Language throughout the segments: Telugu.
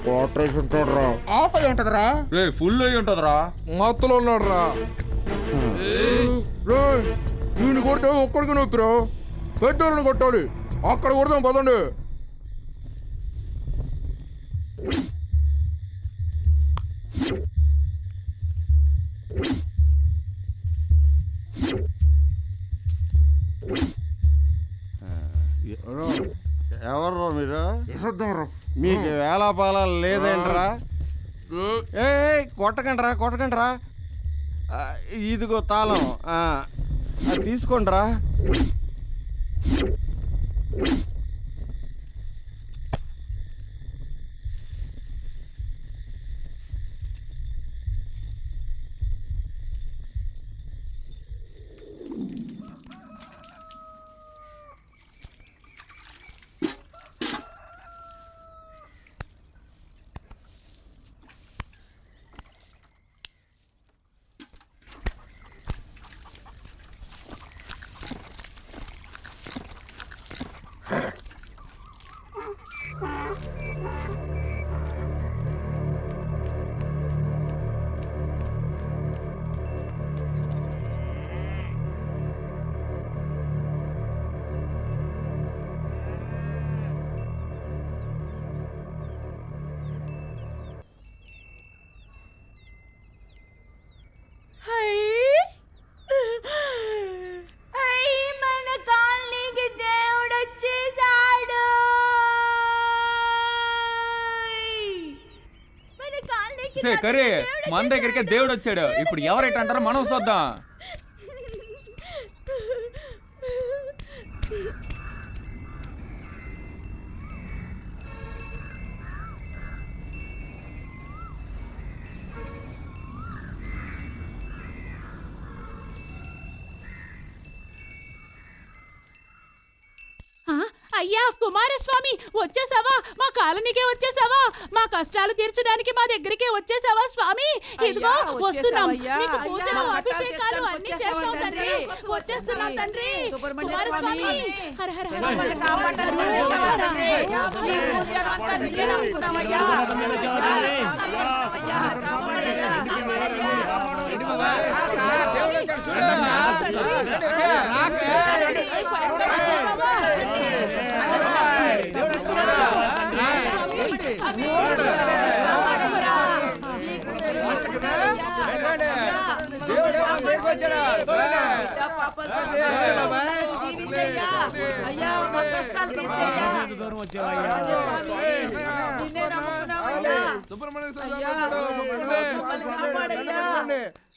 క్వార్టర్స్ ఉంటాడురా. ఆఫ్ అయ్యి ఉంటదిరా. రే ఫుల్ అయ్యి ఉంటదిరా. మత్తులో ఉన్నాడురా. వీడిని కొడితే ఒక్కడికి నొప్పిరా, పెద్దోళ్ళని కొట్టాలి. అక్కడ కొడదాం పదండి. ఎవరు మీరు? మీకు వేలాపాలాలు లేదేంట్రా? ఏ కొట్టకండ్రా కొట్టకండ్రా. ఇదిగో తాళం, తీసుకోండిరా. కరే మన దగ్గరికే దేవుడు వచ్చాడు. ఇప్పుడు ఎవరైతే అంటారో మనం చూద్దాం. అయ్యా కుమారస్వామి, వచ్చేసావా? మా కాలనీకే వచ్చేసావా? మా కష్టాలు తీర్చడానికి మా దగ్గరికే వచ్చేసావా స్వామి? ఇదిగో వస్తున్నాం. మీకు పూజలు అభిషేకాలు అన్ని చేస్తాం తండ్రి. వచ్చేస్తున్నాం తండ్రి. కుమారస్వామి హర హర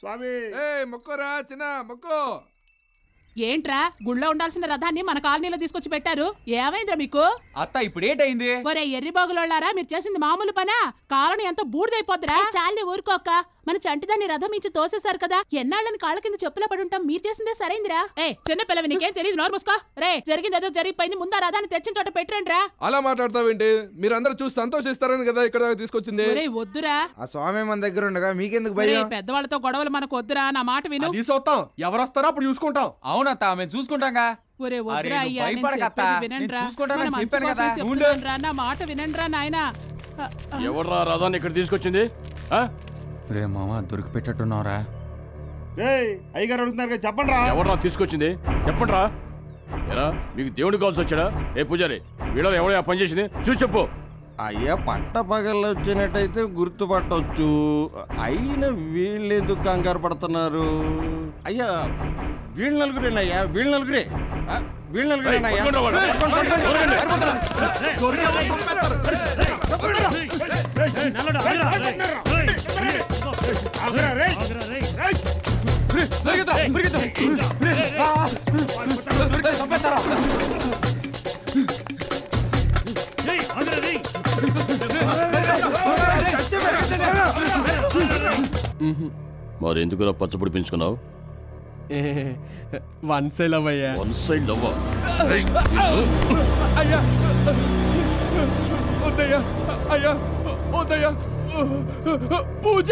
స్వామి మొక్కరా చిన్న మొక్కో. ఏంట్రా గుళ్ళో ఉండాల్సిన రథాన్ని మన కాలనీలో తీసుకొచ్చి పెట్టారు. ఏమైందిరా మీకు? అత్త ఇప్పుడు ఏంటైంది? ఒరే ఎర్రి బాగులోళ్ళారా, మీరు చేసింది మామూలు పనా? కాలనీ ఎంత బూడిదైపోద్దిరా. చాలే ఊరుకోక. మన చంటిదాన్ని రథం ఇచ్చి తోసేశారు కదా, ఎన్నాళ్ళని కాళ్ళ కింద చెప్పులా పడుంటాం. మీరు చేసిందే సరైందిరా. చిన్న పిల్లవి నీకేం తెలియదు, నోరు మూసుకో. రే జరిగింది ఏదో జరిగిపోయింది, ముందు ఆ రథాన్ని తెచ్చిన చోట పెట్టండి రా. అలా మాట్లాడతావేంటి? మీరందరూ చూసి సంతోషిస్తారని కదా ఇక్కడ తీసుకొచ్చింది. వద్దురా, ఆ స్వామి మన దగ్గర ఉండగా మీకెందుకు భయం? పెద్దవాళ్ళతో గొడవలు మనకు వద్దురా. నా మాట విను. చూస్తాం, ఎవరు వస్తారో అప్పుడు చూసుకుంటాం. అవునత్త మేము చూసుకుంటాంగా. ఒరే వద్దురా అయ్యా, నా మాట వినండిరా నాయనా. ఎవర్రా రథాన్ని ఇక్కడ తీసుకొచ్చింది? రే మామ దొరికి పెట్టట్టున్నారా? అయ్యగారు అడుగుతున్నారు, చెప్పండి రా. ఎవర్రా తీసుకొచ్చింది చెప్పండి రా. ఎరా మీకు దేవుడు కావాల్సి వచ్చాడా? ఏ పూజారి వీళ్ళలో ఎవడో పని చేసింది చూసి చెప్పు. అయ్యా పట్ట పగళ్ళు వచ్చినట్టయితే గుర్తుపట్టవచ్చు. అయినా వీళ్ళు ఎందుకు కంగారు పడుతున్నారు? అయ్యా వీళ్ళు నలుగురేనయ్యా, వీళ్ళు నలుగురే, వీళ్ళు నలుగురేనయ్యా. మరి ఎందుకు పచ్చపొడి పెంచుకున్నావు? వన్ సైడ్ లవ్ అయ్యా. One side love? అయ్యా వద్దయ్యా, అయ్యా వద్దయ్యా. పూజ